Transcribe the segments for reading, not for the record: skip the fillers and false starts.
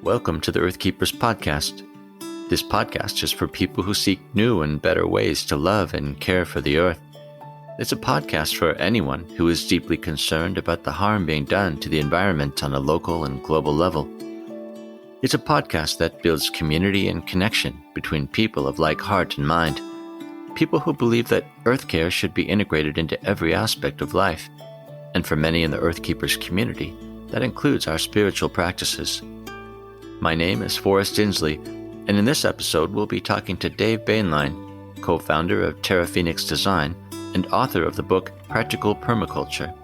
Welcome to the Earth Keepers podcast. This podcast is for people who seek new and better ways to love and care for the earth. It's a podcast for anyone who is deeply concerned about the harm being done to the environment on a local and global level. It's a podcast that builds community and connection between people of like heart and mind, people who believe that earth care should be integrated into every aspect of life. And for many in the Earth Keepers community, that includes our spiritual practices. My name is Forrest Inslee, and in this episode we'll be talking to Dave Boehnlein, co-founder of Terra Phoenix Design and author of the book Practical Permaculture.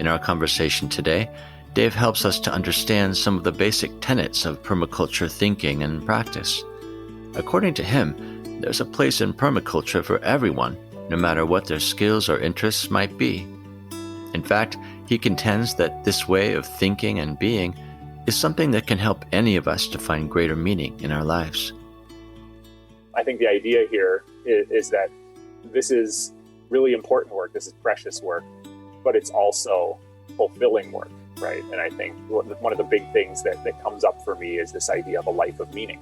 In our conversation today, Dave helps us to understand some of the basic tenets of permaculture thinking and practice. According to him, there's a place in permaculture for everyone, no matter what their skills or interests might be. In fact, he contends that this way of thinking and being is something that can help any of us to find greater meaning in our lives. I think the idea here is that this is really important work, this is precious work, but it's also fulfilling work, right? And I think one of the big things that comes up for me is this idea of a life of meaning.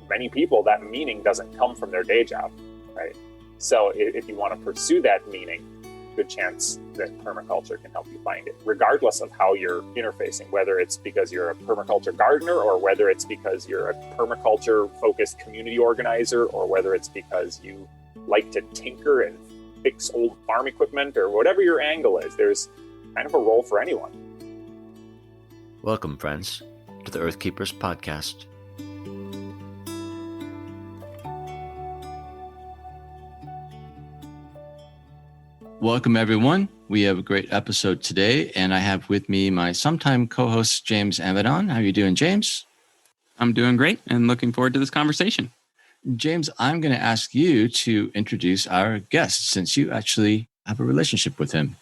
Many people, that meaning doesn't come from their day job, right? So if you want to pursue that meaning, good chance that permaculture can help you find it, regardless of how you're interfacing, whether it's because you're a permaculture gardener or whether it's because you're a permaculture-focused community organizer or whether it's because you like to tinker and fix old farm equipment or whatever your angle is. There's kind of a role for anyone. Welcome, friends, to the Earth Keepers podcast. Welcome, everyone. We have a great episode today, and I have with me my sometime co-host, James Avedon. How are you doing, James? I'm doing great and looking forward to this conversation. James, I'm going to ask you to introduce our guest since you actually have a relationship with him.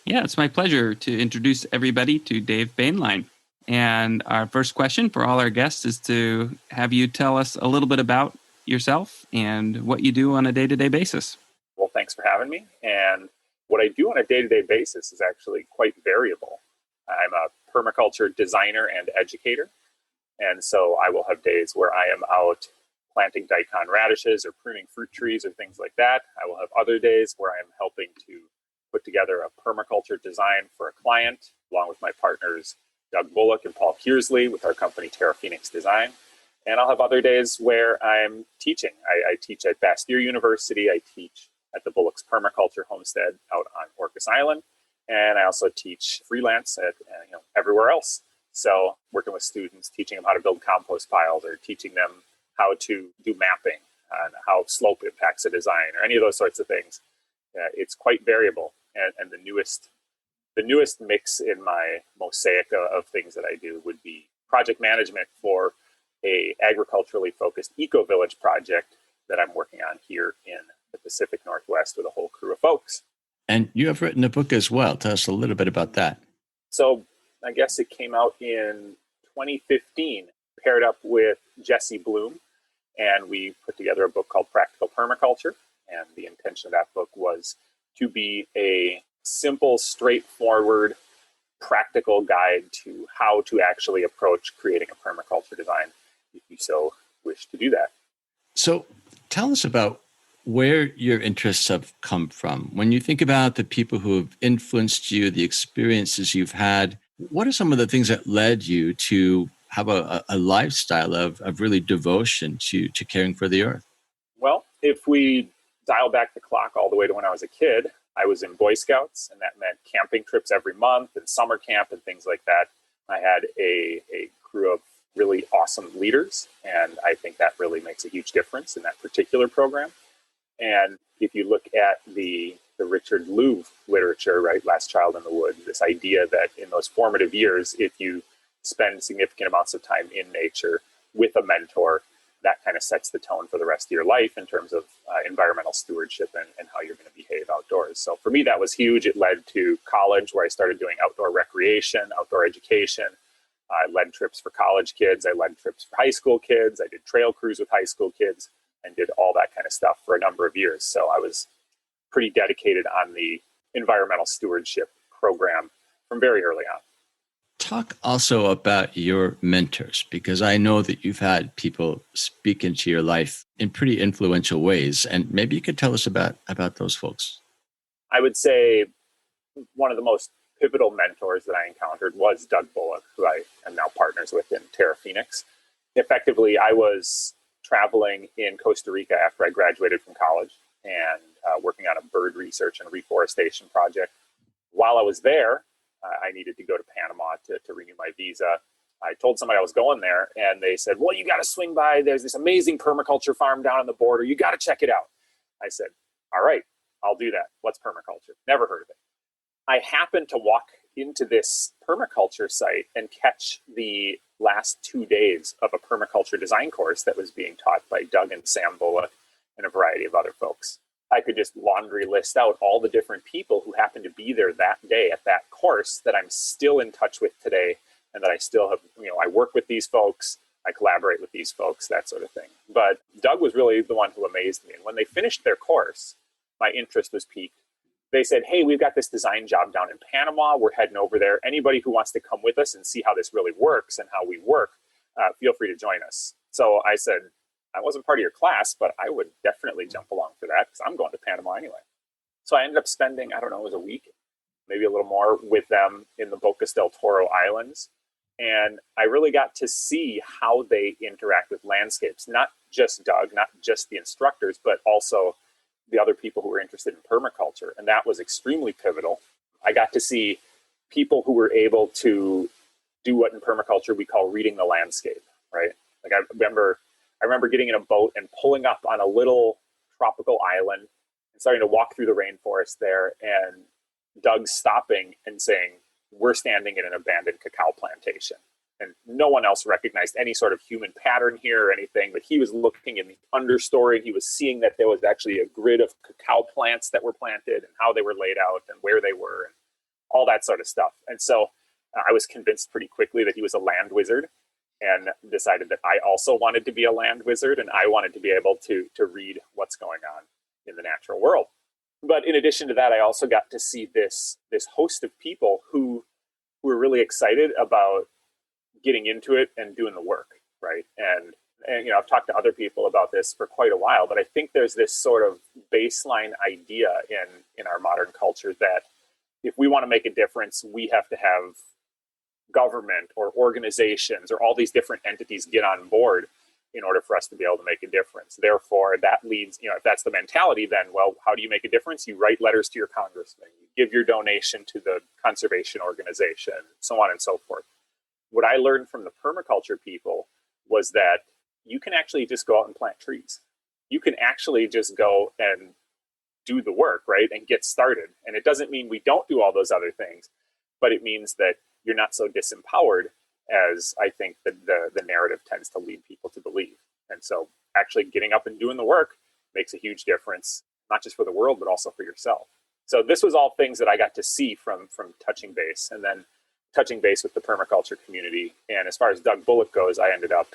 Yeah, it's my pleasure to introduce everybody to Dave Boehnlein. And our first question for all our guests is to have you tell us a little bit about yourself and what you do on a day-to-day basis. Well, thanks for having me. And what I do on a day-to-day basis is actually quite variable. I'm a permaculture designer and educator. And so I will have days where I am out planting daikon radishes or pruning fruit trees or things like that. I will have other days where I'm helping to put together a permaculture design for a client, along with my partners, Doug Bullock and Paul Kearsley with our company, Terra Phoenix Design. And I'll have other days where I'm teaching. I teach at Bastyr University. I teach at the Bullock's Permaculture Homestead out on Orcas Island. And I also teach freelance at everywhere else. So working with students, teaching them how to build compost piles or teaching them how to do mapping and how slope impacts a design or any of those sorts of things. It's quite variable. And the newest mix in my mosaic of things that I do would be project management for a agriculturally focused eco-village project that I'm working on here in the Pacific Northwest with a whole crew of folks. And you have written a book as well. Tell us a little bit about that. So I guess it came out in 2015, paired up with Jesse Bloom, and we put together a book called Practical Permaculture. And the intention of that book was to be a simple, straightforward, practical guide to how to actually approach creating a permaculture design, if you so wish to do that. So tell us about where your interests have come from. When you think about the people who have influenced you, the experiences you've had, what are some of the things that led you to have a lifestyle of really devotion to caring for the earth? Well, if we dial back the clock all the way to when I was a kid, I was in Boy Scouts, and that meant camping trips every month and summer camp and things like that. I had a crew of really awesome leaders, and I think that really makes a huge difference in that particular program. And if you look at the Richard Louv literature, right, Last Child in the Woods, this idea that in those formative years, if you spend significant amounts of time in nature with a mentor, that kind of sets the tone for the rest of your life in terms of environmental stewardship and how you're going to behave outdoors. So for me, that was huge. It led to college where I started doing outdoor recreation, outdoor education. I led trips for college kids. I led trips for high school kids. I did trail crews with high school kids and did all that kind of stuff for a number of years. So I was pretty dedicated on the environmental stewardship program from very early on. talk also about your mentors, because I know that you've had people speak into your life in pretty influential ways, and maybe you could tell us about those folks. I would say one of the most pivotal mentors that I encountered was Doug Bullock, who I am now partners with in Terra Phoenix. Effectively, I was traveling in Costa Rica after I graduated from college and working on a bird research and reforestation project. While I was there, I needed to go to Panama to renew my visa. I told somebody I was going there, and they said, well, you got to swing by. There's this amazing permaculture farm down on the border. You got to check it out. I said, all right, I'll do that. What's permaculture? Never heard of it. I happened to walk into this permaculture site and catch the last 2 days of a permaculture design course that was being taught by Doug and Sam Bullock and a variety of other folks. I could just laundry list out all the different people who happened to be there that day at that course that I'm still in touch with today, and that I still have, I work with these folks, I collaborate with these folks, that sort of thing. But Doug was really the one who amazed me. And when they finished their course, my interest was piqued. They said, hey, we've got this design job down in Panama. We're heading over there. Anybody who wants to come with us and see how this really works and how we work, feel free to join us. So I said, I wasn't part of your class, but I would definitely jump along for that because I'm going to Panama anyway. So I ended up spending, it was a week, maybe a little more with them in the Bocas del Toro Islands. And I really got to see how they interact with landscapes, not just Doug, not just the instructors, but also the other people who were interested in permaculture. And that was extremely pivotal. I got to see people who were able to do what in permaculture we call reading the landscape, right? Like I remember getting in a boat and pulling up on a little tropical island and starting to walk through the rainforest there, and Doug stopping and saying, we're standing in an abandoned cacao plantation. And no one else recognized any sort of human pattern here or anything, but he was looking in the understory. He was seeing that there was actually a grid of cacao plants that were planted and how they were laid out and where they were and all that sort of stuff. And so I was convinced pretty quickly that he was a land wizard, and decided that I also wanted to be a land wizard, and I wanted to be able to read what's going on in the natural world. But in addition to that, I also got to see this host of people who were really excited about getting into it and doing the work, right? And I've talked to other people about this for quite a while, but I think there's this sort of baseline idea in our modern culture that if we want to make a difference, we have to have government or organizations or all these different entities get on board in order for us to be able to make a difference. Therefore, that leads, if that's the mentality, then, well, how do you make a difference? You write letters to your congressman, you give your donation to the conservation organization, so on and so forth. What I learned from the permaculture people was that you can actually just go out and plant trees. You can actually just go and do the work, right? And get started. And it doesn't mean we don't do all those other things, but it means that you're not so disempowered as I think that the narrative tends to lead people to believe. And so actually getting up and doing the work makes a huge difference, not just for the world, but also for yourself. So this was all things that I got to see from touching base, and then touching base with the permaculture community. And as far as Doug Bullock goes, I ended up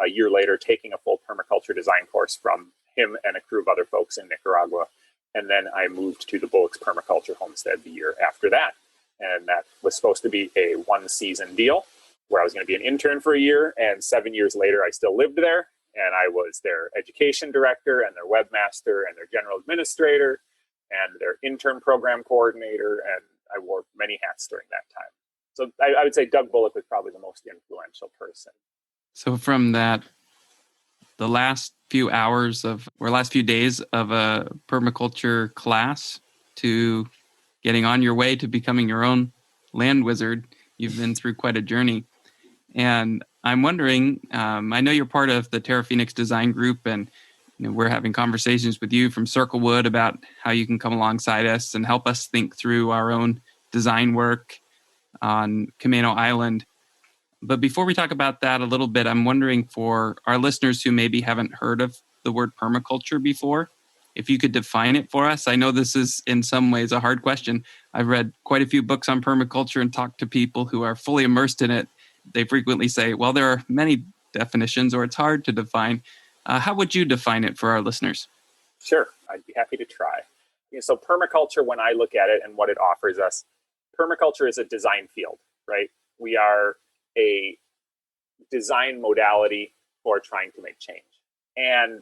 a year later taking a full permaculture design course from him and a crew of other folks in Nicaragua. And then I moved to the Bullock's Permaculture Homestead the year after that. And that was supposed to be a 1-season deal where I was going to be an intern for a year. And 7 years later, I still lived there. And I was their education director and their webmaster and their general administrator and their intern program coordinator. And I wore many hats during that time. So I would say Doug Bullock was probably the most influential person. So from that, the last few days of a permaculture class to getting on your way to becoming your own land wizard, you've been through quite a journey. And I'm wondering, I know you're part of the Terra Phoenix Design group, and we're having conversations with you from Circlewood about how you can come alongside us and help us think through our own design work on Camino Island. But before we talk about that a little bit, I'm wondering for our listeners who maybe haven't heard of the word permaculture before, if you could define it for us. I know this is in some ways a hard question. I've read quite a few books on permaculture and talked to people who are fully immersed in it. They frequently say, well, there are many definitions or it's hard to define. How would you define it for our listeners? Sure, I'd be happy to try. So permaculture, when I look at it and what it offers us, permaculture is a design field, right? We are a design modality for trying to make change. And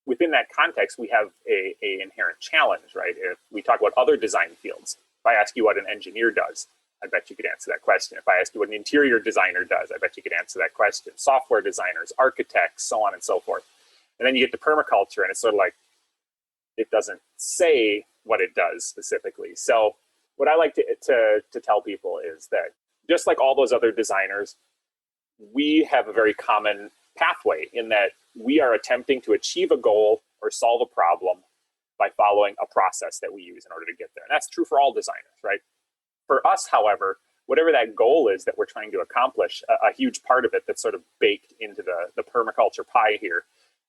within that context, we have a inherent challenge, right? If we talk about other design fields, if I ask you what an engineer does, I bet you could answer that question. If I ask you what an interior designer does, I bet you could answer that question. Software designers, architects, so on and so forth. And then you get to permaculture, and it's sort of like, it doesn't say what it does specifically. So what I like to tell people is that just like all those other designers, we have a very common pathway in that we are attempting to achieve a goal or solve a problem by following a process that we use in order to get there. And that's true for all designers, right? For us, however, whatever that goal is that we're trying to accomplish, a huge part of it that's sort of baked into the permaculture pie here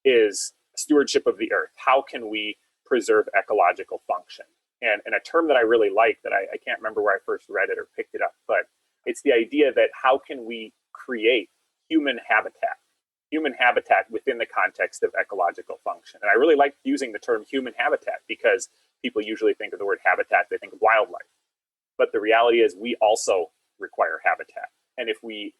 is stewardship of the earth. How can we preserve ecological function? And a term that I really like that I can't remember where I first read it or picked it up, but it's the idea that how can we create human habitat within the context of ecological function. And I really like using the term human habitat because people usually think of the word habitat, they think of wildlife. But the reality is we also require habitat. And if we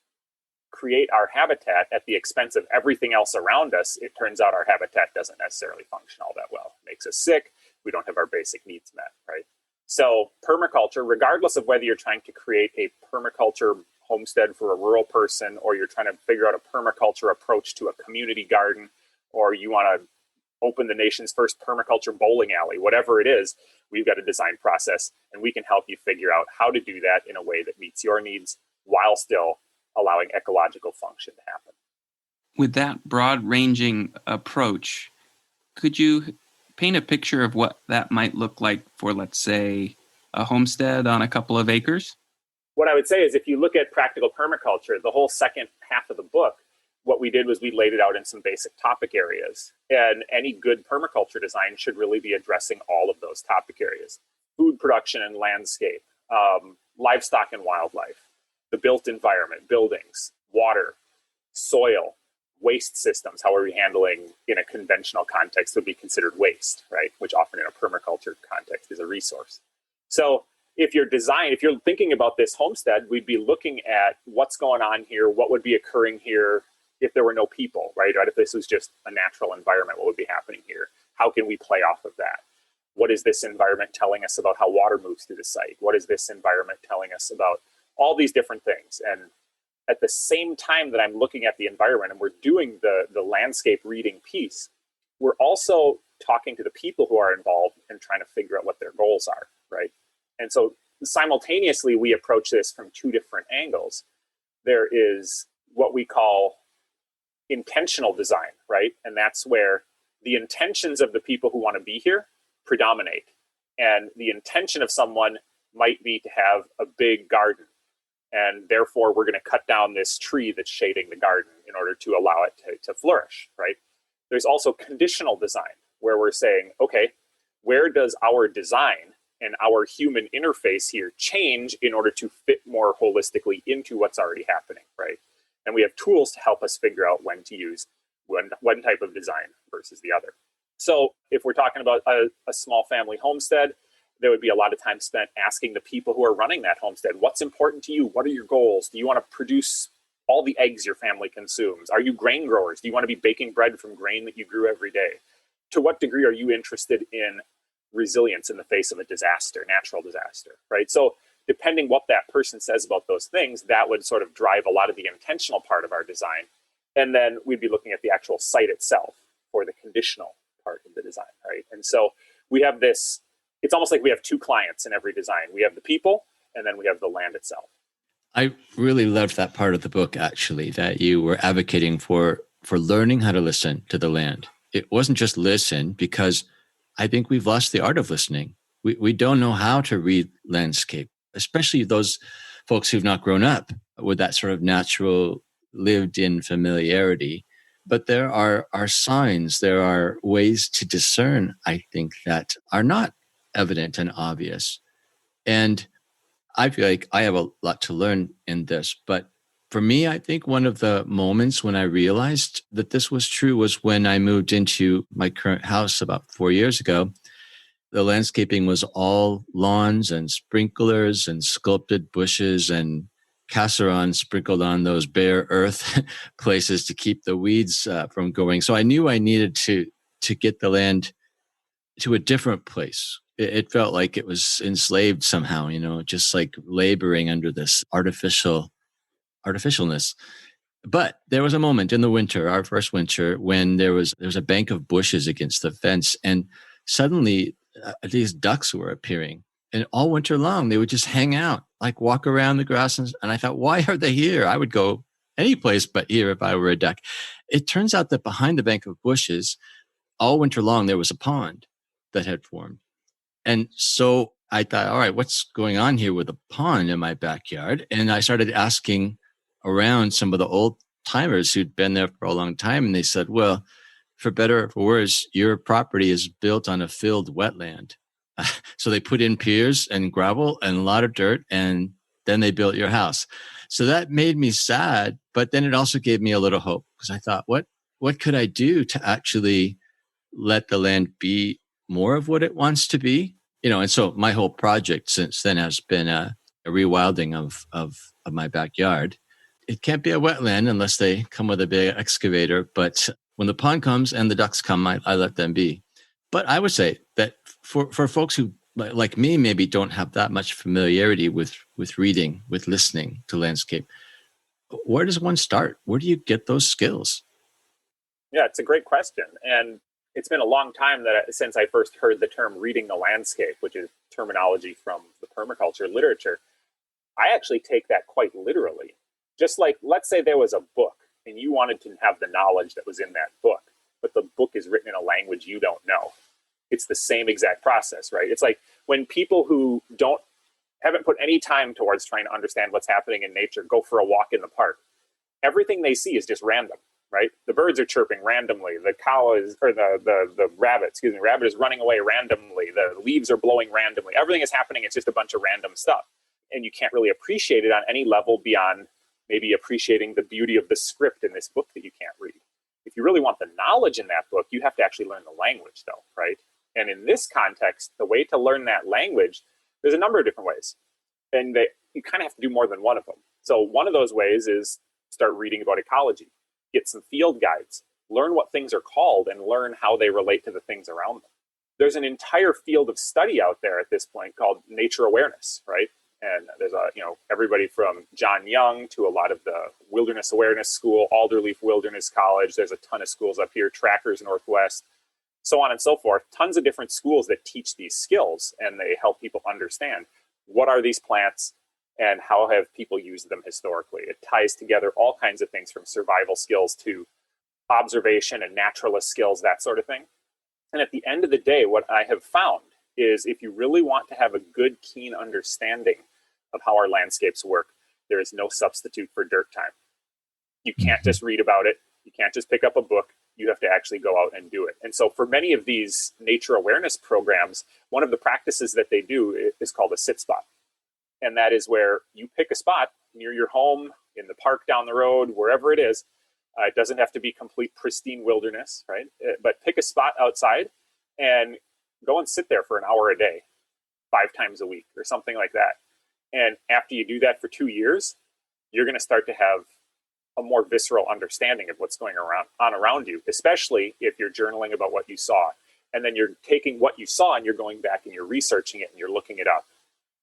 create our habitat at the expense of everything else around us, it turns out our habitat doesn't necessarily function all that well. It makes us sick. We don't have our basic needs met, right? So permaculture, regardless of whether you're trying to create a permaculture homestead for a rural person, or you're trying to figure out a permaculture approach to a community garden, or you want to open the nation's first permaculture bowling alley, whatever it is, we've got a design process, and we can help you figure out how to do that in a way that meets your needs while still allowing ecological function to happen. With that broad-ranging approach, could you paint a picture of what that might look like for, let's say, a homestead on a couple of acres? What I would say is if you look at Practical Permaculture, the whole second half of the book, what we did was we laid it out in some basic topic areas. And any good permaculture design should really be addressing all of those topic areas. Food production and landscape, livestock and wildlife, the built environment, buildings, water, soil, waste systems. How are we handling in a conventional context would be considered waste, right? Which often in a permaculture context is a resource. So if you're thinking about this homestead, we'd be looking at what's going on here, what would be occurring here if there were no people, right? If this was just a natural environment, what would be happening here? How can we play off of that? What is this environment telling us about how water moves through the site? What is this environment telling us about all these different things? And at the same time that I'm looking at the environment and we're doing the landscape reading piece, we're also talking to the people who are involved and trying to figure out what their goals are, right? And so simultaneously, we approach this from two different angles. There is what we call intentional design, right? And that's where the intentions of the people who want to be here predominate. And the intention of someone might be to have a big garden. And therefore, we're going to cut down this tree that's shading the garden in order to allow it to flourish, right? There's also conditional design, where we're saying, okay, where does our design and our human interface here change in order to fit more holistically into what's already happening, right? And we have tools to help us figure out when to use one type of design versus the other. So if we're talking about a small family homestead, there would be a lot of time spent asking the people who are running that homestead, what's important to you? What are your goals? Do you want to produce all the eggs your family consumes? Are you grain growers? Do you want to be baking bread from grain that you grew every day? To what degree are you interested in resilience in the face of a disaster, natural disaster, right? So depending what that person says about those things, that would sort of drive a lot of the intentional part of our design. And then we'd be looking at the actual site itself for the conditional part of the design, right? And so we have this, it's almost like we have two clients in every design. We have the people, and then we have the land itself. I really loved that part of the book, actually, that you were advocating for learning how to listen to the land. It wasn't just listen, because I think we've lost the art of listening. We don't know how to read landscape, especially those folks who've not grown up with that sort of natural lived-in familiarity. But there are signs, there are ways to discern, I think, that are not evident and obvious. And I feel like I have a lot to learn in this. But for me, I think one of the moments when I realized that this was true was when I moved into my current house about 4 years ago. The landscaping was all lawns and sprinklers and sculpted bushes and casseron sprinkled on those bare earth places to keep the weeds from going. So I knew I needed to get the land to a different place. It felt like it was enslaved somehow, just like laboring under this artificialness. But there was a moment in the winter, our first winter, when there was a bank of bushes against the fence, and suddenly these ducks were appearing. And all winter long, they would just hang out, like walk around the grass. And I thought, why are they here? I would go any place but here if I were a duck. It turns out that behind the bank of bushes, all winter long, there was a pond that had formed. And so I thought, all right, what's going on here with a pond in my backyard? And I started asking around some of the old timers who'd been there for a long time. And they said, well, for better or for worse, your property is built on a filled wetland. So they put in piers and gravel and a lot of dirt, and then they built your house. So that made me sad, but then it also gave me a little hope, because I thought, what could I do to actually let the land be more of what it wants to be? And so my whole project since then has been a rewilding of my backyard. It can't be a wetland unless they come with a big excavator, but when the pond comes and the ducks come, I let them be. But I would say that for folks who, like me, maybe don't have that much familiarity with reading, with listening to landscape, where does one start? Where do you get those skills? Yeah, it's a great question. And it's been a long time since I first heard the term reading the landscape, which is terminology from the permaculture literature. I actually take that quite literally. Just like, let's say there was a book and you wanted to have the knowledge that was in that book, but the book is written in a language you don't know. It's the same exact process, right? It's like when people who haven't put any time towards trying to understand what's happening in nature go for a walk in the park. Everything they see is just random, right? The birds are chirping randomly. The rabbit is running away randomly. The leaves are blowing randomly. Everything is happening. It's just a bunch of random stuff. And you can't really appreciate it on any level beyond maybe appreciating the beauty of the script in this book that you can't read. If you really want the knowledge in that book, you have to actually learn the language though, right? And in this context, the way to learn that language, there's a number of different ways. And you kind of have to do more than one of them. So one of those ways is start reading about ecology, get some field guides, learn what things are called and learn how they relate to the things around them. There's an entire field of study out there at this point called nature awareness, right? And there's everybody from John Young to a lot of the Wilderness Awareness School, Alderleaf Wilderness College. There's a ton of schools up here, Trackers Northwest, so on and so forth. Tons of different schools that teach these skills, and they help people understand what are these plants and how have people used them historically. It ties together all kinds of things from survival skills to observation and naturalist skills, that sort of thing. And at the end of the day, what I have found is if you really want to have a good, keen understanding of how our landscapes work, there is no substitute for dirt time. You can't just read about it. You can't just pick up a book. You have to actually go out and do it. And so for many of these nature awareness programs, one of the practices that they do is called a sit spot. And that is where you pick a spot near your home, in the park down the road, wherever it is. It doesn't have to be complete pristine wilderness, right? But pick a spot outside and go and sit there for an hour a day, 5 times a week or something like that. And after you do that for 2 years, you're going to start to have a more visceral understanding of what's going on around you, especially if you're journaling about what you saw. And then you're taking what you saw and you're going back and you're researching it and you're looking it up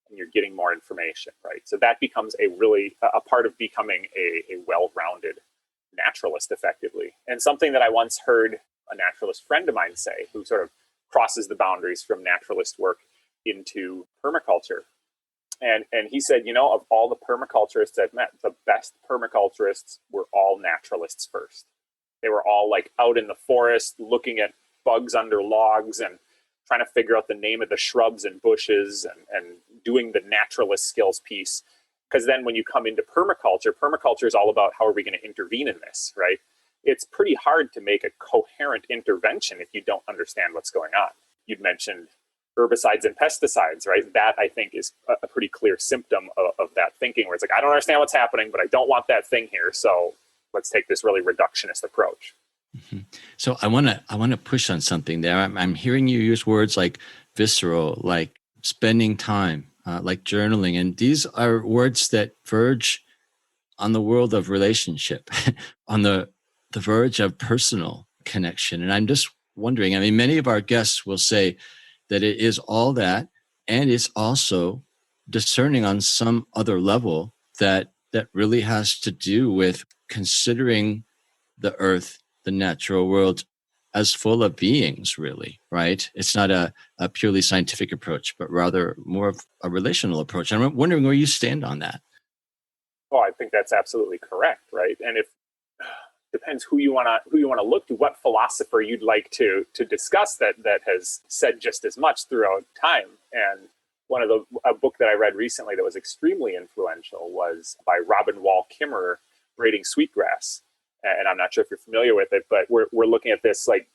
and you're getting more information, right? So that becomes a part of becoming a well-rounded naturalist effectively. And something that I once heard a naturalist friend of mine say, who sort of crosses the boundaries from naturalist work into permaculture. And he said, of all the permaculturists I've met, the best permaculturists were all naturalists first. They were all like out in the forest looking at bugs under logs and trying to figure out the name of the shrubs and bushes and doing the naturalist skills piece. Because then when you come into permaculture is all about how are we going to intervene in this, right? It's pretty hard to make a coherent intervention if you don't understand what's going on. You'd mentioned herbicides and pesticides, right? That I think is a pretty clear symptom of that thinking where it's like, I don't understand what's happening, but I don't want that thing here. So let's take this really reductionist approach. Mm-hmm. So I want to push on something there. I'm hearing you use words like visceral, like spending time, like journaling. And these are words that verge on the world of relationship, on the verge of personal connection. And I'm just wondering, I mean, many of our guests will say that it is all that, and it's also discerning on some other level that really has to do with considering the earth, the natural world, as full of beings, really, right? It's not a purely scientific approach, but rather more of a relational approach. And I'm wondering where you stand on that. Oh, I think that's absolutely correct, right? And if depends who you want to look to, what philosopher you'd like to discuss that has said just as much throughout time. And a book that I read recently that was extremely influential was by Robin Wall Kimmerer, Braiding Sweetgrass. And I'm not sure if you're familiar with it, but we're looking at this, like,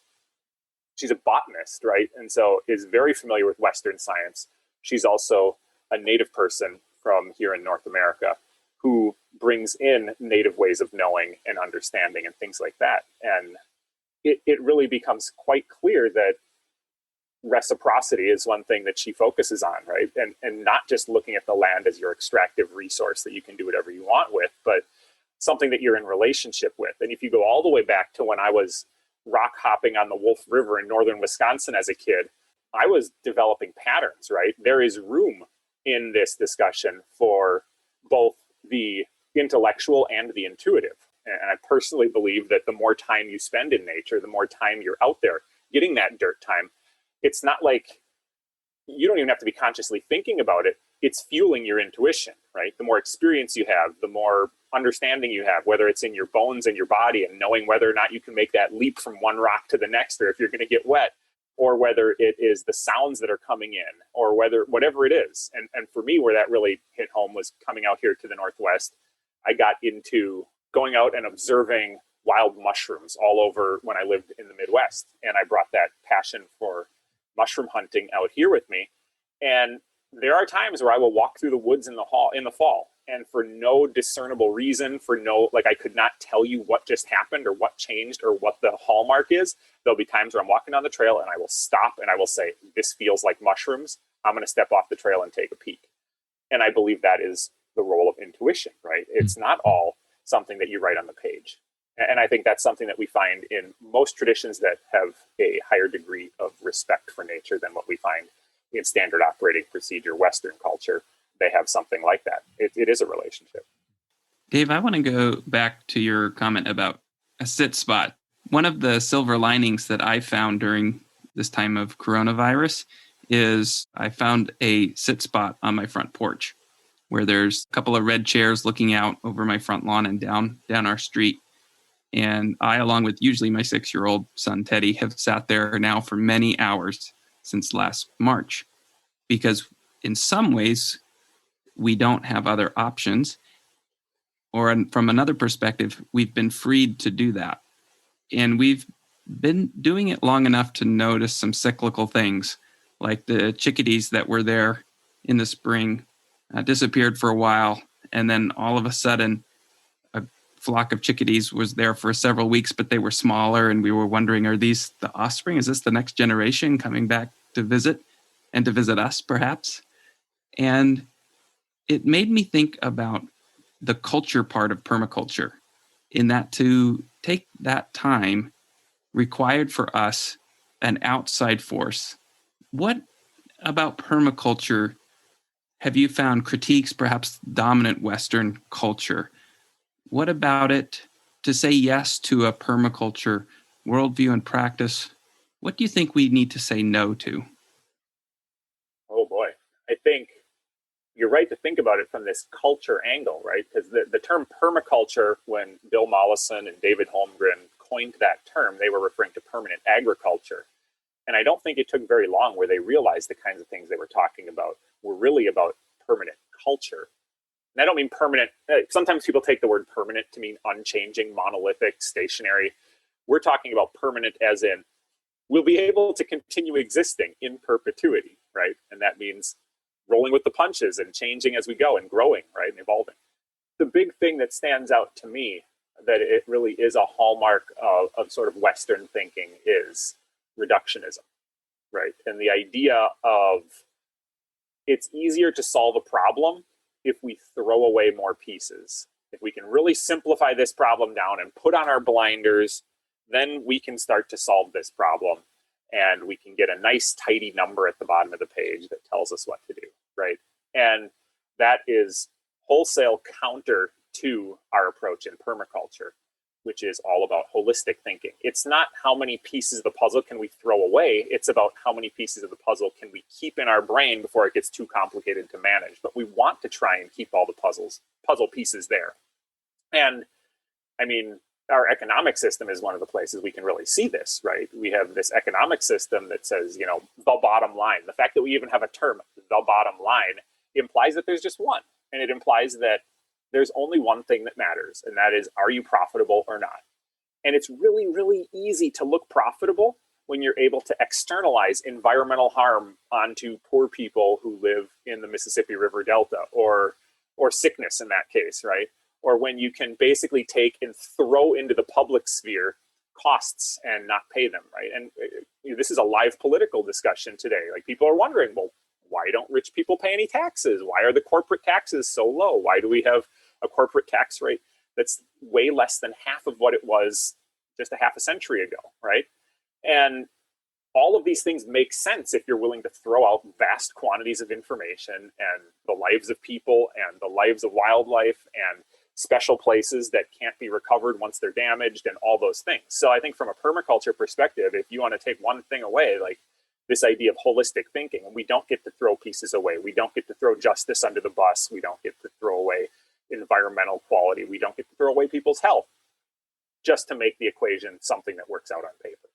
she's a botanist, right? And so is very familiar with Western science. She's also a native person from here in North America who brings in native ways of knowing and understanding and things like that. And it really becomes quite clear that reciprocity is one thing that she focuses on, right? And not just looking at the land as your extractive resource that you can do whatever you want with, but something that you're in relationship with. And if you go all the way back to when I was rock hopping on the Wolf River in northern Wisconsin as a kid, I was developing patterns, right? There is room in this discussion for both the intellectual and the intuitive. And I personally believe that the more time you spend in nature, the more time you're out there getting that dirt time. It's not like you don't even have to be consciously thinking about it. It's fueling your intuition, right? The more experience you have, the more understanding you have, whether it's in your bones and your body and knowing whether or not you can make that leap from one rock to the next, or if you're going to get wet, or whether it is the sounds that are coming in, or whatever it is. And for me, where that really hit home was coming out here to the Northwest. I got into going out and observing wild mushrooms all over when I lived in the Midwest. And I brought that passion for mushroom hunting out here with me. And there are times where I will walk through the woods in the fall, and for no discernible reason, I could not tell you what just happened or what changed or what the hallmark is. There'll be times where I'm walking down the trail and I will stop and I will say, this feels like mushrooms. I'm going to step off the trail and take a peek. And I believe that is the role of intuition, right? It's not all something that you write on the page. And I think that's something that we find in most traditions that have a higher degree of respect for nature than what we find in standard operating procedure, Western culture. They have something like that. It is a relationship. Dave, I want to go back to your comment about a sit spot. One of the silver linings that I found during this time of coronavirus is I found a sit spot on my front porch where there's a couple of red chairs looking out over my front lawn and down our street. And I, along with usually my 6-year-old son, Teddy, have sat there now for many hours since last March, because in some ways we don't have other options. Or from another perspective, we've been freed to do that. And we've been doing it long enough to notice some cyclical things, like the chickadees that were there in the spring disappeared for a while. And then all of a sudden, a flock of chickadees was there for several weeks, but they were smaller. And we were wondering, are these the offspring? Is this the next generation coming back to visit and to visit us, perhaps? And it made me think about the culture part of permaculture, in that to take that time required for us an outside force. What about permaculture have you found critiques perhaps dominant Western culture? What about it to say yes to a permaculture worldview and practice? What do you think we need to say no to? Oh boy, I think you're right to think about it from this culture angle, right? Because the term permaculture, when Bill Mollison and David Holmgren coined that term, they were referring to permanent agriculture. And I don't think it took very long where they realized the kinds of things they were talking about were really about permanent culture. And I don't mean permanent. Sometimes people take the word permanent to mean unchanging, monolithic, stationary. We're talking about permanent as in we'll be able to continue existing in perpetuity, right? And that means rolling with the punches and changing as we go and growing, right, and evolving. The big thing that stands out to me that it really is a hallmark of sort of Western thinking is reductionism, right? And the idea of it's easier to solve a problem if we throw away more pieces If we can really simplify this problem down and put on our blinders, then we can start to solve this problem. And we can get a nice, tidy number at the bottom of the page that tells us what to do, right? And that is wholesale counter to our approach in permaculture, which is all about holistic thinking. It's not how many pieces of the puzzle can we throw away. It's about how many pieces of the puzzle can we keep in our brain before it gets too complicated to manage. But we want to try and keep all the puzzle pieces there. And I mean, our economic system is one of the places we can really see this, right? We have this economic system that says, the bottom line. The fact that we even have a term, the bottom line, implies that there's just one. And it implies that there's only one thing that matters, and that is, are you profitable or not? And it's really, really easy to look profitable when you're able to externalize environmental harm onto poor people who live in the Mississippi River Delta, or sickness in that case, right? Or when you can basically take and throw into the public sphere costs and not pay them, right? And this is a live political discussion today. Like, people are wondering, well, why don't rich people pay any taxes? Why are the corporate taxes so low? Why do we have a corporate tax rate that's way less than half of what it was just a half a century ago, right? And all of these things make sense if you're willing to throw out vast quantities of information and the lives of people and the lives of wildlife and special places that can't be recovered once they're damaged and all those things. So I think from a permaculture perspective, if you want to take one thing away, like this idea of holistic thinking, and we don't get to throw pieces away. We don't get to throw justice under the bus. We don't get to throw away environmental quality. We don't get to throw away people's health just to make the equation something that works out on paper.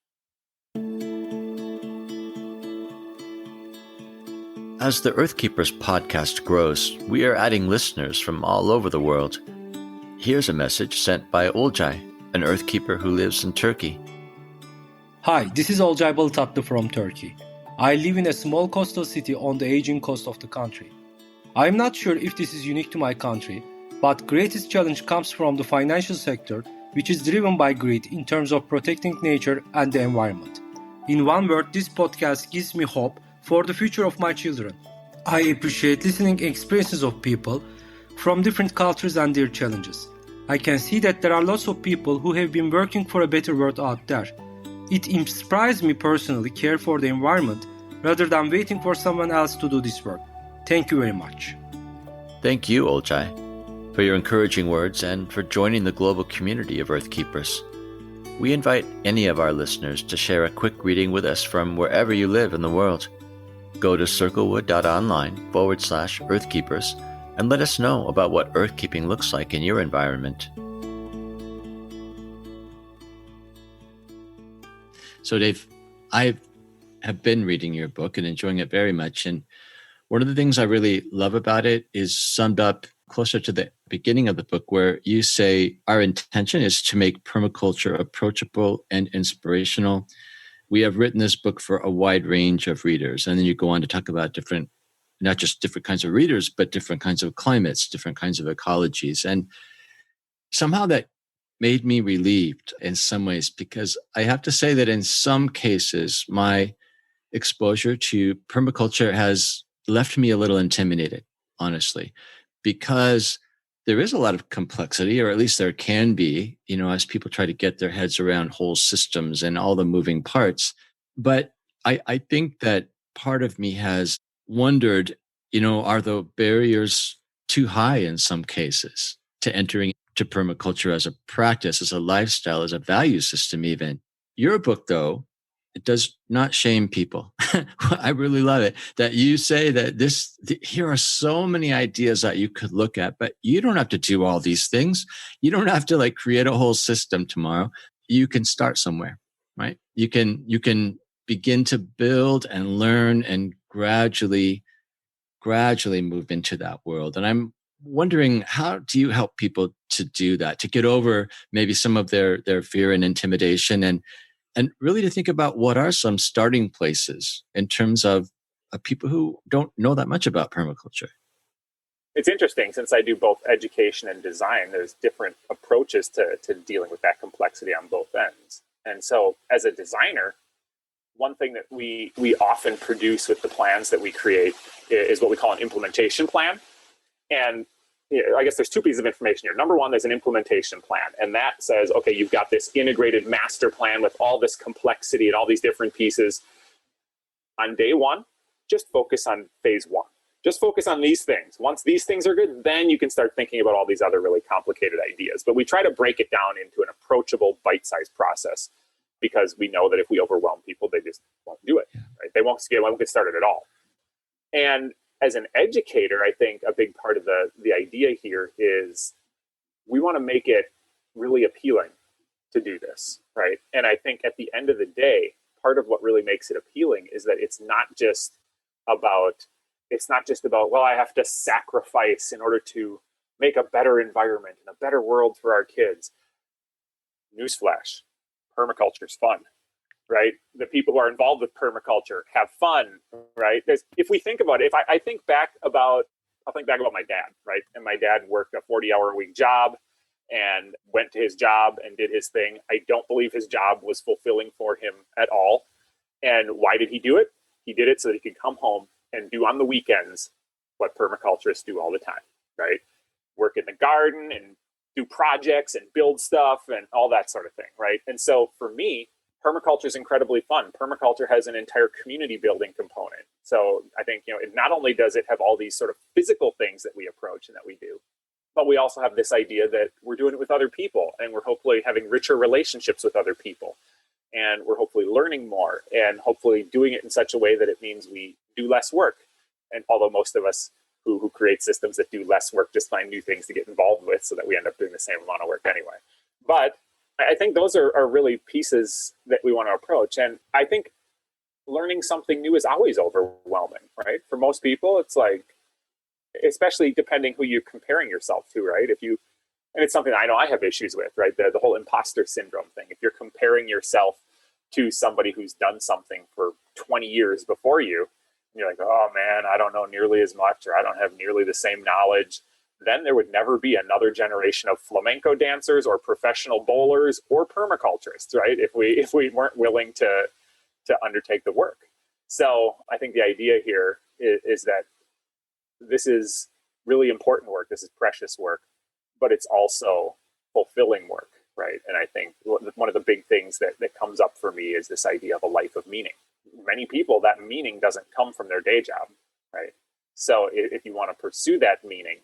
As the Earth Keepers podcast grows, we are adding listeners from all over the world. Here's a message sent by Olcay, an Earth Keeper who lives in Turkey. Hi, this is Olcay Balıtatlı from Turkey. I live in a small coastal city on the aging coast of the country. I'm not sure if this is unique to my country, but greatest challenge comes from the financial sector, which is driven by greed in terms of protecting nature and the environment. In one word, this podcast gives me hope for the future of my children. I appreciate listening experiences of people from different cultures and their challenges. I can see that there are lots of people who have been working for a better world out there. It inspires me personally to care for the environment rather than waiting for someone else to do this work. Thank you very much. Thank you, Olcay, for your encouraging words and for joining the global community of Earth Keepers. We invite any of our listeners to share a quick reading with us from wherever you live in the world. Go to circlewood.online/earthkeepers and let us know about what earth keeping looks like in your environment. So, Dave, I have been reading your book and enjoying it very much. And one of the things I really love about it is summed up closer to the beginning of the book, where you say our intention is to make permaculture approachable and inspirational. We have written this book for a wide range of readers. And then you go on to talk about not just different kinds of readers, but different kinds of climates, different kinds of ecologies. And somehow that made me relieved in some ways, because I have to say that in some cases, my exposure to permaculture has left me a little intimidated, honestly, because there is a lot of complexity, or at least there can be, as people try to get their heads around whole systems and all the moving parts. But I think that part of me has wondered, are the barriers too high in some cases to entering to permaculture as a practice, as a lifestyle, as a value system even? Your book, though, it does not shame people. I really love it that you say that here are so many ideas that you could look at, but you don't have to do all these things. You don't have to create a whole system tomorrow. You can start somewhere, right? You can begin to build and learn and gradually move into that world. And I'm wondering, how do you help people to do that, to get over maybe some of their fear and intimidation, and really to think about what are some starting places in terms of people who don't know that much about permaculture? It's interesting, since I do both education and design, there's different approaches to dealing with that complexity on both ends. And so as a designer, one thing that we often produce with the plans that we create is what we call an implementation plan. And I guess there's two pieces of information here. Number one, there's an implementation plan, and that says, okay, you've got this integrated master plan with all this complexity and all these different pieces. On day one, just focus on phase one. Just focus on these things. Once these things are good, then you can start thinking about all these other really complicated ideas. But we try to break it down into an approachable, bite-sized process, because we know that if we overwhelm people, they just won't do it. Right? They won't get started at all. And as an educator, I think a big part of the idea here is we want to make it really appealing to do this, right? And I think at the end of the day, part of what really makes it appealing is that it's not just about, well, I have to sacrifice in order to make a better environment and a better world for our kids. Newsflash, permaculture is fun, right? The people who are involved with permaculture have fun, right? If we think about it, I'll think back about my dad, right? And my dad worked a 40-hour-a-week job and went to his job and did his thing. I don't believe his job was fulfilling for him at all. And why did he do it? He did it so that he could come home and do on the weekends what permaculturists do all the time, right? Work in the garden and do projects and build stuff and all that sort of thing, right? And so for me, permaculture is incredibly fun. Permaculture has an entire community building component. So I think, it not only does it have all these sort of physical things that we approach and that we do, but we also have this idea that we're doing it with other people, and we're hopefully having richer relationships with other people. And we're hopefully learning more, and hopefully doing it in such a way that it means we do less work. And although most of us who create systems that do less work just find new things to get involved with so that we end up doing the same amount of work anyway. But I think those are really pieces that we want to approach. And I think learning something new is always overwhelming, right? For most people, it's like, especially depending who you're comparing yourself to, right? And it's something I know I have issues with, right? The whole imposter syndrome thing. If you're comparing yourself to somebody who's done something for 20 years before you, and you're like, oh man, I don't know nearly as much, or I don't have nearly the same knowledge, then there would never be another generation of flamenco dancers or professional bowlers or permaculturists, right? If we weren't willing to undertake the work. So I think the idea here is that this is really important work. This is precious work, but it's also fulfilling work, right? And I think one of the big things that comes up for me is this idea of a life of meaning. Many people, that meaning doesn't come from their day job, right? So if you want to pursue that meaning,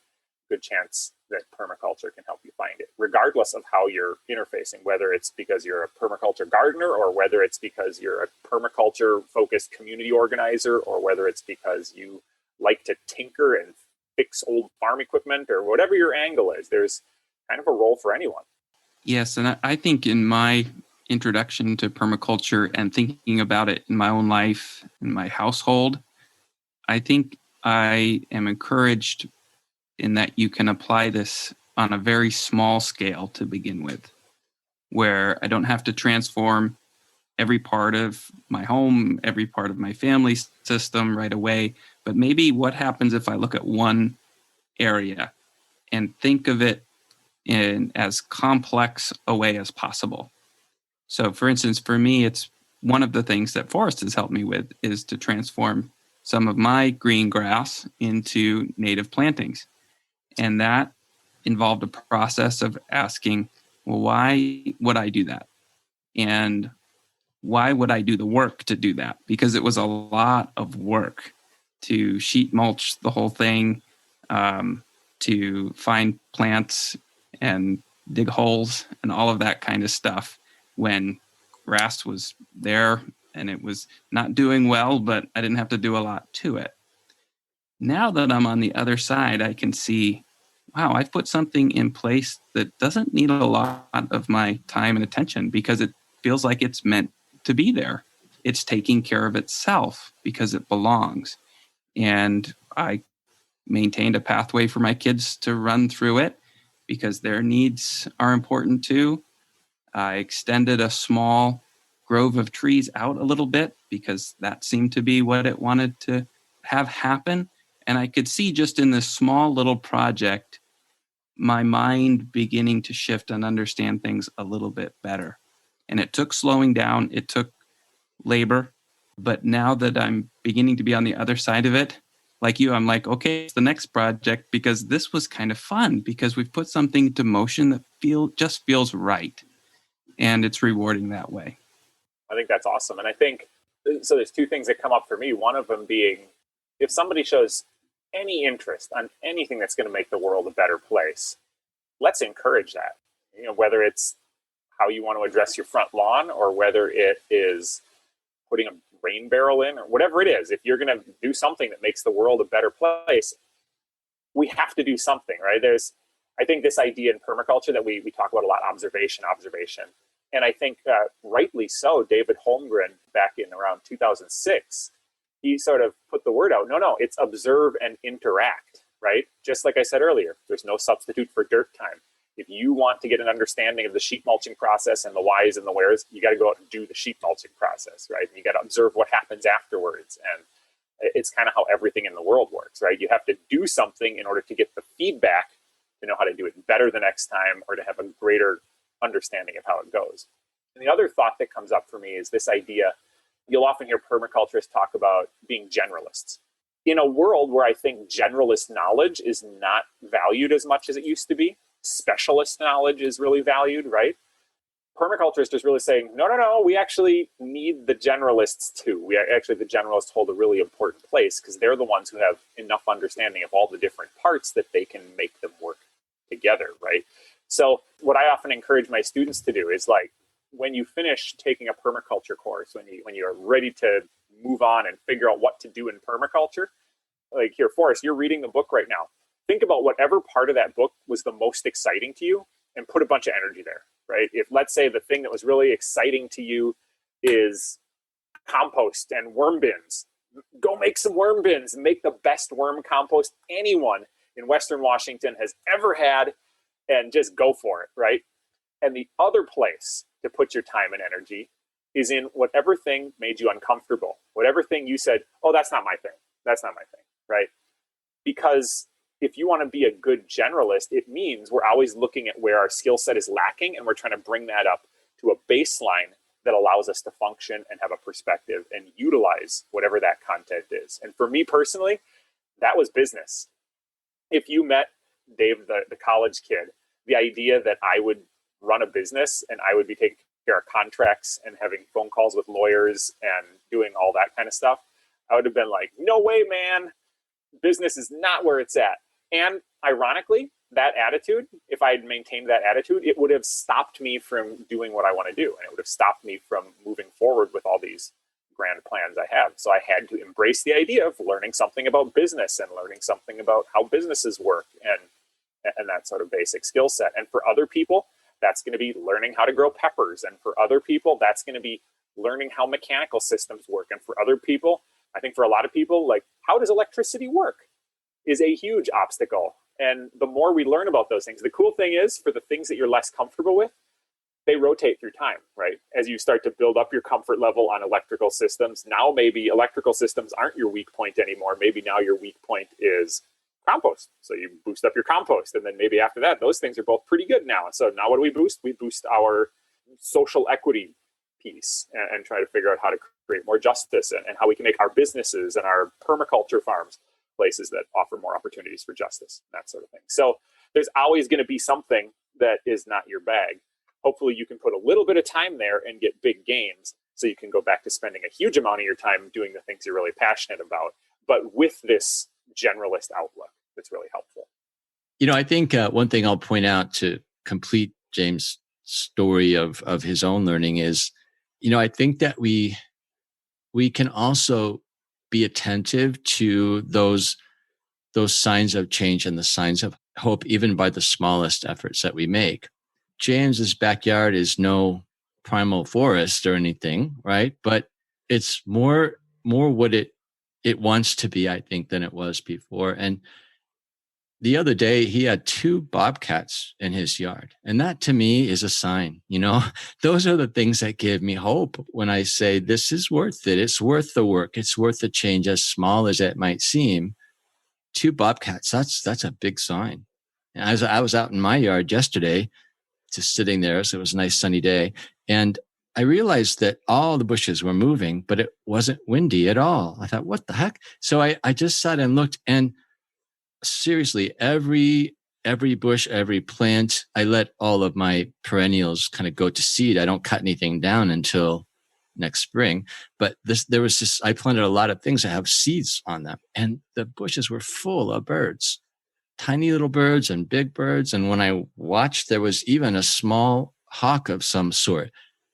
good chance that permaculture can help you find it, regardless of how you're interfacing, whether it's because you're a permaculture gardener, or whether it's because you're a permaculture-focused community organizer, or whether it's because you like to tinker and fix old farm equipment, or whatever your angle is. There's kind of a role for anyone. Yes, and I think in my introduction to permaculture and thinking about it in my own life, in my household, I think I am encouraged in that you can apply this on a very small scale to begin with, where I don't have to transform every part of my home, every part of my family system right away. But maybe what happens if I look at one area and think of it in as complex a way as possible. So for instance, for me, it's one of the things that Forrest has helped me with is to transform some of my green grass into native plantings. And that involved a process of asking, well, why would I do that? And why would I do the work to do that? Because it was a lot of work to sheet mulch the whole thing, to find plants and dig holes and all of that kind of stuff when grass was there and it was not doing well, but I didn't have to do a lot to it. Now that I'm on the other side, I can see, wow, I've put something in place that doesn't need a lot of my time and attention because it feels like it's meant to be there. It's taking care of itself because it belongs. And I maintained a pathway for my kids to run through it because their needs are important too. I extended a small grove of trees out a little bit because that seemed to be what it wanted to have happen. And I could see just in this small little project, my mind beginning to shift and understand things a little bit better. And it took slowing down, it took labor, but now that I'm beginning to be on the other side of it, like you, I'm like, okay, it's the next project because this was kind of fun because we've put something into motion that just feels right. And it's rewarding that way. I think that's awesome. And I think, so there's two things that come up for me. One of them being, if somebody shows any interest on anything that's going to make the world a better place, let's encourage that. Whether it's how you want to address your front lawn, or whether it is putting a rain barrel in, or whatever it is. If you're going to do something that makes the world a better place, we have to do something, right? I think this idea in permaculture that we talk about a lot, observation. And I think rightly so, David Holmgren, back in around 2006, he sort of put the word out. No, it's observe and interact, right? Just like I said earlier, there's no substitute for dirt time. If you want to get an understanding of the sheet mulching process and the whys and the wheres, you got to go out and do the sheet mulching process, right? And you got to observe what happens afterwards. And it's kind of how everything in the world works, right? You have to do something in order to get the feedback to know how to do it better the next time, or to have a greater understanding of how it goes. And the other thought that comes up for me is this idea. You'll often hear permaculturists talk about being generalists. In a world where I think generalist knowledge is not valued as much as it used to be, specialist knowledge is really valued, right? Permaculturists is really saying, no, we actually need the generalists too. The generalists hold a really important place because they're the ones who have enough understanding of all the different parts that they can make them work together, right? So what I often encourage my students to do is, like, when you finish taking a permaculture course, when you're ready to move on and figure out what to do in permaculture, like here, Forrest, you're reading the book right now. Think about whatever part of that book was the most exciting to you and put a bunch of energy there, right? If, let's say, the thing that was really exciting to you is compost and worm bins, go make some worm bins and make the best worm compost anyone in Western Washington has ever had, and just go for it, right? And the other place to put your time and energy is in whatever thing made you uncomfortable, whatever thing you said, oh, that's not my thing, right? Because if you want to be a good generalist, it means we're always looking at where our skill set is lacking, and we're trying to bring that up to a baseline that allows us to function and have a perspective and utilize whatever that content is. And for me personally, that was business. If you met Dave, the college kid, the idea that I would run a business and I would be taking care of contracts and having phone calls with lawyers and doing all that kind of stuff, I would have been like, no way, man. Business is not where it's at. And ironically, that attitude, if I had maintained that attitude, it would have stopped me from doing what I want to do. And it would have stopped me from moving forward with all these grand plans I have. So I had to embrace the idea of learning something about business and learning something about how businesses work and that sort of basic skill set. And for other people, that's going to be learning how to grow peppers. And for other people, that's going to be learning how mechanical systems work. And for other people, I think for a lot of people, like, how does electricity work is a huge obstacle. And the more we learn about those things, the cool thing is, for the things that you're less comfortable with, they rotate through time, right? As you start to build up your comfort level on electrical systems, now maybe electrical systems aren't your weak point anymore. Maybe now your weak point is compost. So you boost up your compost. And then maybe after that, those things are both pretty good now. And so now what do we boost? We boost our social equity piece and try to figure out how to create more justice and how we can make our businesses and our permaculture farms places that offer more opportunities for justice, that sort of thing. So there's always going to be something that is not your bag. Hopefully you can put a little bit of time there and get big gains so you can go back to spending a huge amount of your time doing the things you're really passionate about, but with this generalist outlook that's really helpful. I think one thing I'll point out to complete James' story of his own learning is, I think that we can also be attentive to those signs of change and the signs of hope, even by the smallest efforts that we make. James's backyard is no primal forest or anything, right? But it's more what it wants to be, I think, than it was before. And the other day, he had 2 bobcats in his yard. And that to me is a sign, those are the things that give me hope when I say this is worth it. It's worth the work. It's worth the change, as small as it might seem. 2 bobcats, that's a big sign. And I was out in my yard yesterday, just sitting there. So it was a nice sunny day. And I realized that all the bushes were moving, but it wasn't windy at all. I thought, what the heck? So I just sat and looked, and seriously, every bush, every plant, I let all of my perennials kind of go to seed. I don't cut anything down until next spring. But I planted a lot of things that have seeds on them, and the bushes were full of birds, tiny little birds and big birds. And when I watched, there was even a small hawk of some sort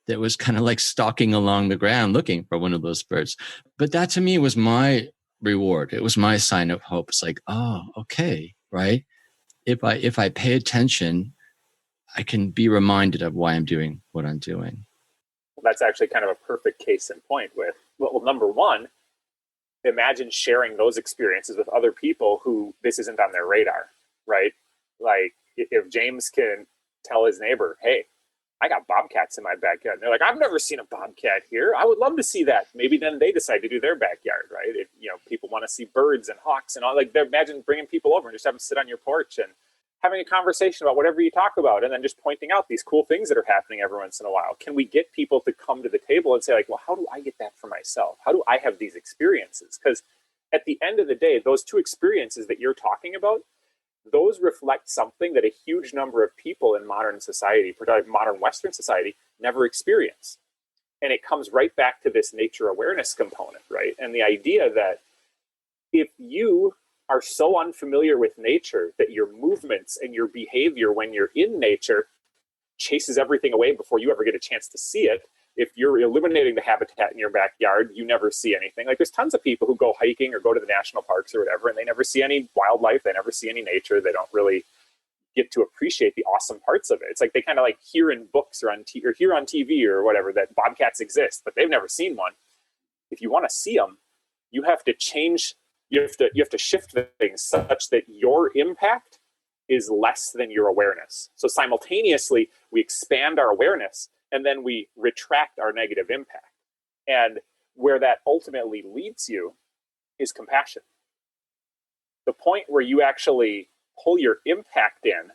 that was kind of like stalking along the ground looking for one of those birds. But that to me was my reward. It was my sign of hope. It's like, oh, okay, right? If I pay attention, I can be reminded of why I'm doing what I'm doing. Well, that's actually kind of a perfect case in point with, well, number one, imagine sharing those experiences with other people who this isn't on their radar, right? Like if James can tell his neighbor, hey, I got bobcats in my backyard. And they're like, I've never seen a bobcat here. I would love to see that. Maybe then they decide to do their backyard, right? If, people want to see birds and hawks and all, like, imagine bringing people over and just have them sit on your porch and having a conversation about whatever you talk about, and then just pointing out these cool things that are happening every once in a while. Can we get people to come to the table and say, like, well, how do I get that for myself? How do I have these experiences? Because at the end of the day, those two experiences that you're talking about, those reflect something that a huge number of people in modern society, particularly modern Western society, never experience. And it comes right back to this nature awareness component, right? And the idea that if you are so unfamiliar with nature that your movements and your behavior when you're in nature chases everything away before you ever get a chance to see it. If you're eliminating the habitat in your backyard, you never see anything. Like, there's tons of people who go hiking or go to the national parks or whatever, and they never see any wildlife. They never see any nature. They don't really get to appreciate the awesome parts of it. It's like they kind of like hear in books or hear on TV or whatever that bobcats exist, but they've never seen one. If you want to see them, you have to change. You have to shift things such that your impact is less than your awareness. So simultaneously, we expand our awareness and then we retract our negative impact. And where that ultimately leads you is compassion. The point where you actually pull your impact in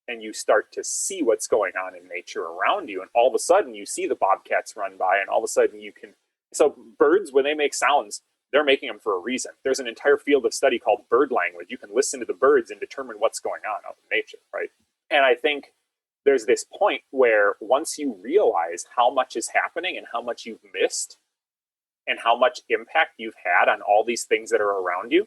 and you start to see what's going on in nature around you. And all of a sudden you see the bobcats run by, and all of a sudden you can, so birds, when they make sounds, they're making them for a reason. There's an entire field of study called bird language. You can listen to the birds and determine what's going on out in nature, right? And I think there's this point where once you realize how much is happening and how much you've missed and how much impact you've had on all these things that are around you,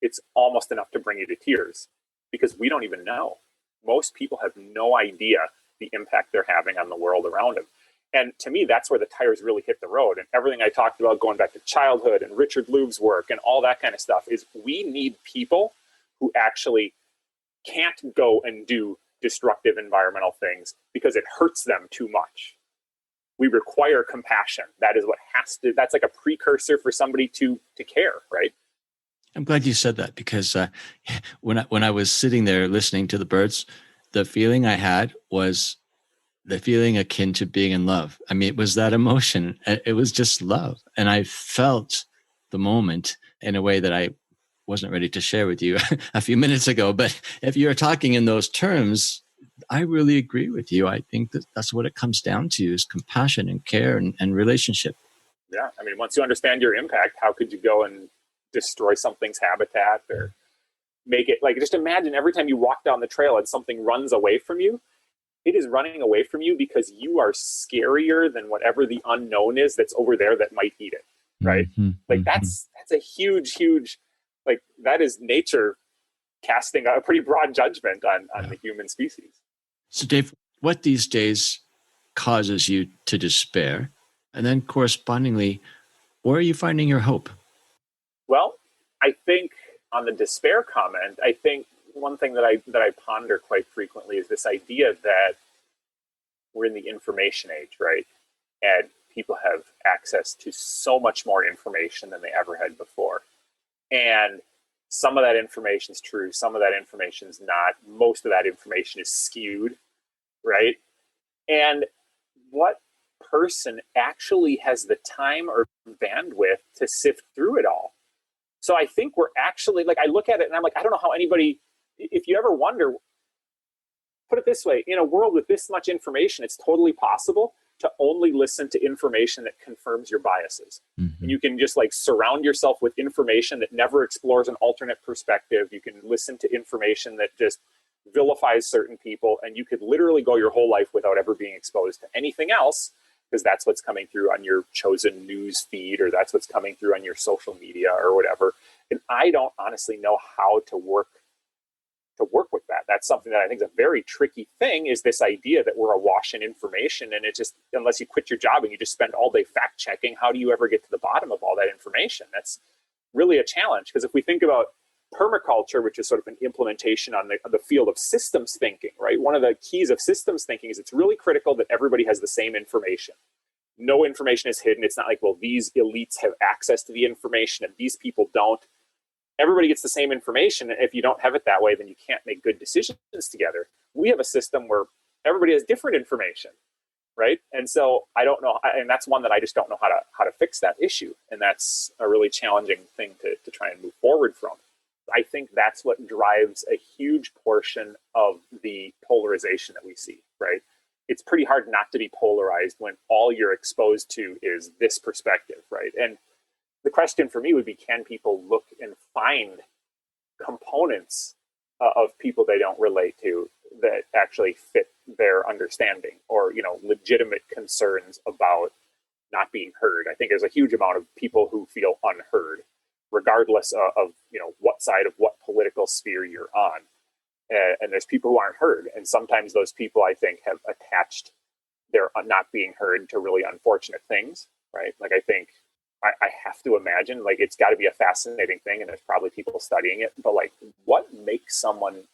it's almost enough to bring you to tears, because we don't even know. Most people have no idea the impact they're having on the world around them. And to me, that's where the tires really hit the road. And everything I talked about going back to childhood and Richard Louve's work and all that kind of stuff is we need people who actually can't go and do destructive environmental things because it hurts them too much. We require compassion. That is what has to, that's like a precursor for somebody to care, right? I'm glad you said that, because when I was sitting there listening to the birds, the feeling I had was the feeling akin to being in love. I mean, it was that emotion. It was just love. And I felt the moment in a way that I wasn't ready to share with you a few minutes ago. But if you're talking in those terms, I really agree with you. I think that that's what it comes down to, is compassion and care and relationship. Yeah. I mean, once you understand your impact, how could you go and destroy something's habitat or make it, like, just imagine every time you walk down the trail and something runs away from you, it is running away from you because you are scarier than whatever the unknown is that's over there that might eat it, right? Mm-hmm, like that's a huge, like, that is nature casting a pretty broad judgment on the human species. So Dave, what these days causes you to despair? And then correspondingly, where are you finding your hope? Well, I think on the despair comment, I think one thing that I ponder quite frequently is this idea that we're in the information age, right? And people have access to so much more information than they ever had before. And some of that information is true, some of that information is not. Most of that information is skewed, right? And what person actually has the time or bandwidth to sift through it all? So I think we're actually, like, I look at it and I'm like, I don't know how anybody, if you ever wonder, put it this way, in a world with this much information, it's totally possible to only listen to information that confirms your biases. Mm-hmm. And you can just like surround yourself with information that never explores an alternate perspective. You can listen to information that just vilifies certain people, and you could literally go your whole life without ever being exposed to anything else, because that's what's coming through on your chosen news feed, or that's what's coming through on your social media or whatever. And I don't honestly know how to work with that. That's something that I think is a very tricky thing, is this idea that we're awash in information, and it just, unless you quit your job and you just spend all day fact checking, how do you ever get to the bottom of all that information? That's really a challenge, because if we think about permaculture, which is sort of an implementation on the field of systems thinking, right? One of the keys of systems thinking is it's really critical that everybody has the same information. No information is hidden. It's not like, well, these elites have access to the information and these people don't. Everybody gets the same information. And if you don't have it that way, then you can't make good decisions together. We have a system where everybody has different information, right? And so I don't know, and that's one that I just don't know how to fix that issue. And that's a really challenging thing to try and move forward from. I think that's what drives a huge portion of the polarization that we see, right? It's pretty hard not to be polarized when all you're exposed to is this perspective, right? And the question for me would be, can people look and find components of people they don't relate to that actually fit their understanding, or, legitimate concerns about not being heard? I think there's a huge amount of people who feel unheard, regardless of what side of what political sphere you're on. And there's people who aren't heard. And sometimes those people, I think, have attached their not being heard to really unfortunate things, right? Like, I think I have to imagine, like, it's got to be a fascinating thing, and there's probably people studying it, but like, what makes someone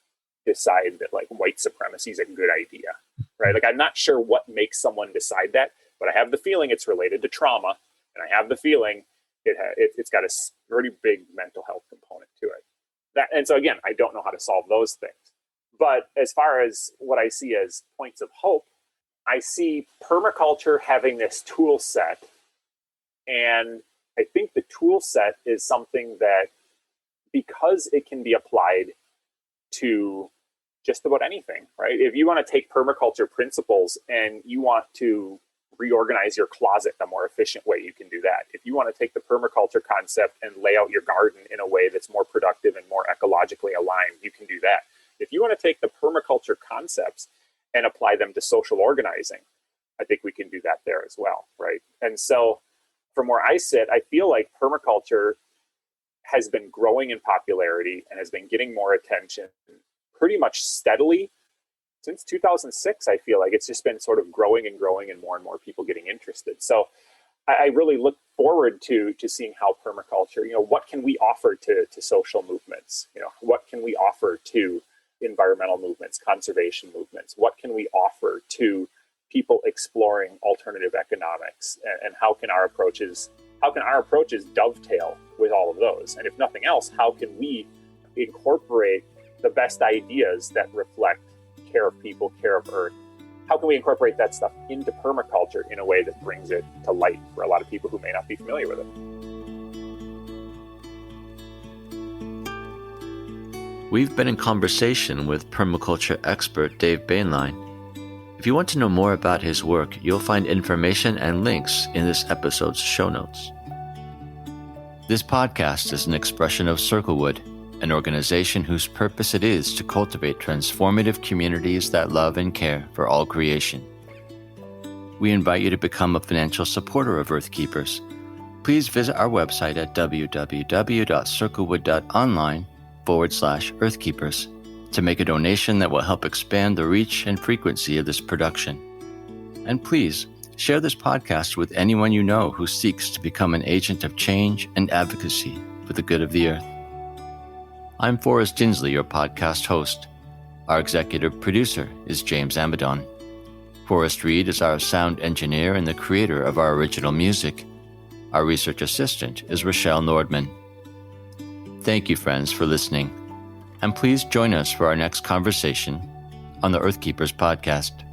decide that like white supremacy is a good idea, right? Like, I'm not sure what makes someone decide that, but I have the feeling it's related to trauma, and I have the feeling it's got a pretty big mental health component to it. And so again, I don't know how to solve those things. But as far as what I see as points of hope, I see permaculture having this tool set. And I think the tool set is something that, because it can be applied to just about anything, right? If you want to take permaculture principles and you want to reorganize your closet a more efficient way, you can do that. If you want to take the permaculture concept and lay out your garden in a way that's more productive and more ecologically aligned, you can do that. If you want to take the permaculture concepts and apply them to social organizing, I think we can do that there as well, right? And so from where I sit, I feel like permaculture has been growing in popularity and has been getting more attention pretty much steadily since 2006. I feel like it's just been sort of growing and growing, and more people getting interested. So I really look forward to seeing how permaculture, what can we offer to social movements? What can we offer to environmental movements, conservation movements? What can we offer to people exploring alternative economics? And how can our approaches dovetail with all of those? And if nothing else, how can we incorporate the best ideas that reflect care of people, care of earth? How can we incorporate that stuff into permaculture in a way that brings it to light for a lot of people who may not be familiar with it? We've been in conversation with permaculture expert Dave Boehnlein. If you want to know more about his work, you'll find information and links in this episode's show notes. This podcast is an expression of Circlewood, an organization whose purpose it is to cultivate transformative communities that love and care for all creation. We invite you to become a financial supporter of Earthkeepers. Please visit our website at www.circlewood.online/Earthkeepers to make a donation that will help expand the reach and frequency of this production. And please share this podcast with anyone you know who seeks to become an agent of change and advocacy for the good of the earth. I'm Forrest Dinsley, your podcast host. Our executive producer is James Amadon. Forrest Reed is our sound engineer and the creator of our original music. Our research assistant is Rochelle Nordman. Thank you, friends, for listening. And please join us for our next conversation on the Earthkeepers podcast.